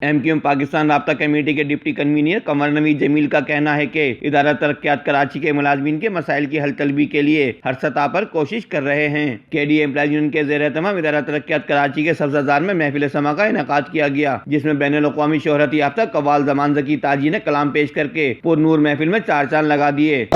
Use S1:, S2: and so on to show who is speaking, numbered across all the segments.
S1: M Q M Pakistan رابطہ committee کے deputy convener Qamar نوید جمیل کا کہنا ہے کہ ادارہ ترقیات کراچی کے ملازمین کے مسائل کی حل طلبی کے لیے ہر سطح پر کوشش کر رہے ہیں۔ کے ڈی اے امپلائیز یونین کے زیر اہتمام ادارہ ترقیات کراچی کے سبزہ میں محفل سما کا انعقاد کیا گیا، جس میں بین الاقوامی شہرت یافتہ قوال زمان ذکی تاجی نے کلام پیش کر کے پر نور محفل میں چار چاند لگا دیے۔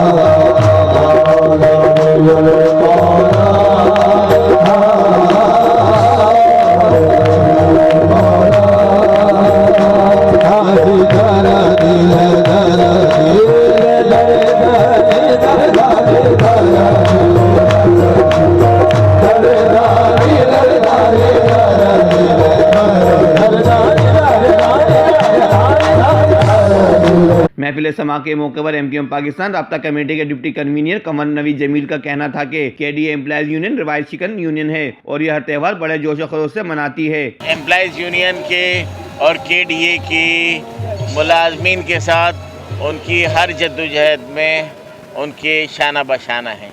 S1: محفل سما کے موقع پر ایم کیو ایم پاکستان رابطہ کمیٹی کے ڈپٹی کنوینر قمر نوید جمیل کا کہنا تھا کہ کے ڈی اے امپلائیز یونین روایت شکن یونین ہے اور یہ ہر تہوار بڑے جوش و خروش سے مناتی ہے۔
S2: امپلائیز یونین کے اور کے ڈی اے کی ملازمین کے ساتھ ان کی ہر جدوجہد میں ان کے شانہ بشانہ ہیں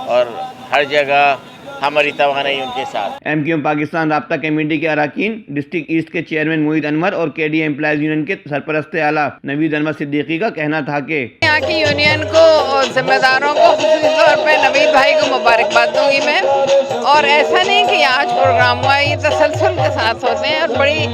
S2: اور ہر جگہ ہماری توانائی ان کے ساتھ۔
S1: ایم کیو ایم پاکستان رابطہ کمیٹی کے اراکین ڈسٹرکٹ ایسٹ کے چیئرمین موحد انور اور کے ڈی اے امپلائیز یونین کے سرپرست اعلیٰ نوید انور صدیقی کا کہنا تھا کہ
S3: یہاں کی یونین کو اور ذمہ داروں کو خصوصی طور پہ نوید بھائی کو مبارکباد دوں گی میں، اور ایسا نہیں کہ آج پروگرام ہوا، یہ تسلسل کے ساتھ ہوتے ہیں اور بڑی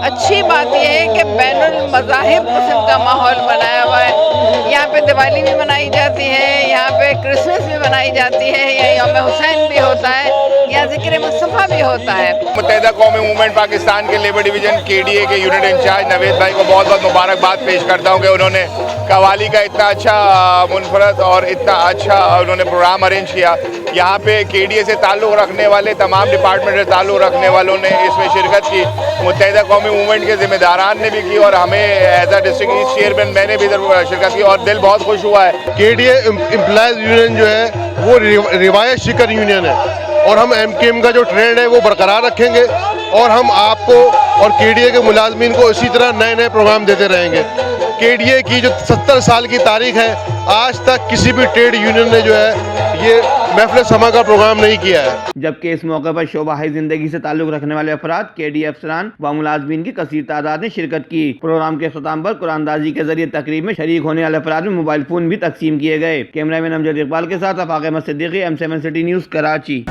S3: اچھی بات یہ ہے کہ بین المذاہب قسم کا ماحول بنایا ہوا ہے۔ یہاں پہ دیوالی بھی منائی جاتی ہے، یہاں پہ کرسمس بھی منائی جاتی ہے، یا یوم حسین بھی ہوتا ہے، یا ذکر مصطفیٰ بھی ہوتا ہے۔
S4: متحدہ قومی موومنٹ پاکستان کے لیبر ڈویژن کے ڈی اے کے یونٹ انچارج نوید بھائی کو بہت بہت مبارکباد پیش کرتا ہوں کہ انہوں نے قوالی کا اتنا اچھا منفرد اور اتنا اچھا انہوں نے پروگرام ارینج کیا۔ یہاں پہ کے ڈی اے سے تعلق رکھنے والے تمام ڈپارٹمنٹ سے تعلق رکھنے والوں نے اس میں شرکت کی، متحدہ قومی موومنٹ کے ذمہ داران نے بھی کی، اور ہمیں as a district east chairman میں نے بھی شرکت کی اور دل بہت خوش ہوا ہے۔
S5: کے ڈی اے امپلائیز یونین جو ہے وہ روایت شکن یونین ہے، اور ہم ایم کیو ایم کا جو ٹرینڈ ہے وہ برقرار رکھیں گے، اور ہم آپ کو اور کے ڈی اے کے ملازمین کو اسی طرح نئے نئے پروگرام دیتے رہیں گے۔ کے ڈی اے کی جو 70 سال کی تاریخ ہے، آج تک کسی بھی ٹریڈ یونین نے جو ہے یہ محفل سما کا پروگرام نہیں کیا ہے۔
S1: جبکہ اس موقع پر شعبہ زندگی سے تعلق رکھنے والے افراد، کے ڈی اے افسران و ملازمین کی کثیر تعداد نے شرکت کی۔ پروگرام کے اختتام پر قرآن اندازی کے ذریعے تقریب میں شریک ہونے والے افراد میں موبائل فون بھی تقسیم کیے گئے۔ کیمرہ مین امجد اقبال کے ساتھ Afaq Ahmed Siddiqui, M7 city news, Karachi.